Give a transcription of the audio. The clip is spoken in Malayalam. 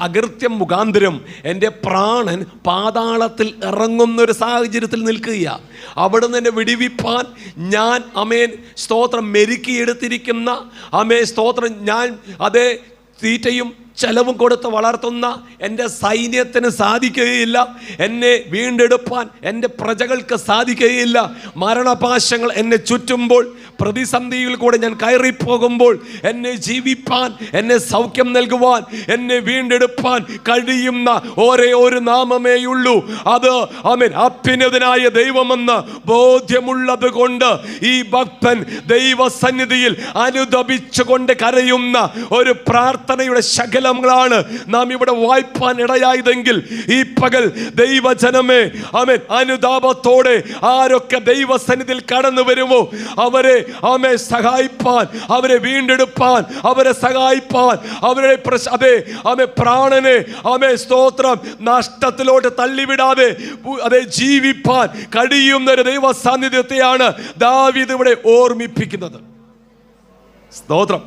അകൃത്യം മുഖാന്തരം എൻ്റെ പ്രാണൻ പാതാളത്തിൽ ഇറങ്ങുന്നൊരു സാഹചര്യത്തിൽ നിൽക്കുക. അവിടെ നിന്ന് എന്നെ വിടിവിപ്പാൻ ഞാൻ ആമേൻ സ്തോത്രം മെരുക്കിയെടുത്തിരിക്കുന്ന ആമേൻ സ്തോത്രം ഞാൻ അതേ തീറ്റയും ചെലവും കൊടുത്ത് വളർത്തുന്ന എൻ്റെ സൈന്യത്തിന് സാധിക്കുകയില്ല. എന്നെ വീണ്ടെടുപ്പാൻ എൻ്റെ പ്രജകൾക്ക് സാധിക്കുകയില്ല. മരണപാശങ്ങൾ എന്നെ ചുറ്റുമ്പോൾ, പ്രതിസന്ധിയിൽ കൂടെ ഞാൻ കയറിപ്പോകുമ്പോൾ എന്നെ ജീവിപ്പാൻ, എന്നെ സൗഖ്യം നൽകുവാൻ, എന്നെ വീണ്ടെടുപ്പാൻ കഴിയുന്ന ഒരേ ഒരു നാമമേയുള്ളൂ. അത് ആമേൻ അത്യുന്നതനായ ദൈവമെന്ന് ബോധ്യമുള്ളത് കൊണ്ട് ഈ ഭക്തൻ ദൈവസന്നിധിയിൽ അനുദപിച്ചുകൊണ്ട് കരയുന്ന ഒരു പ്രാർത്ഥനയുടെ ശകലങ്ങളാണ് നാം ഇവിടെ വായിപ്പാൻ ഇടയായതെങ്കിൽ ഈ പകൽ ദൈവജനമേ ആമേൻ അനുതാപത്തോടെ ആരൊക്കെ ദൈവസന്നിധിയിൽ കടന്നു വരുമോ അവരെ ആമേൻ സഹായിപ്പാൻ, അവരെ വീണ്ടെടുപ്പാൻ, അവരെ സഹായിപ്പാൻ, അവരെ അതെ ആമേൻ പ്രാണനെ ആമേൻ സ്തോത്രം നഷ്ടത്തിലോട്ട് തള്ളിവിടാതെ അതെ ജീവിപ്പാൻ കഴിയുന്ന ഒരു ദൈവ സാന്നിധ്യത്തെയാണ് ദാവീദ് ഇവിടെ ഓർമ്മിപ്പിക്കുന്നത്. സ്തോത്രം.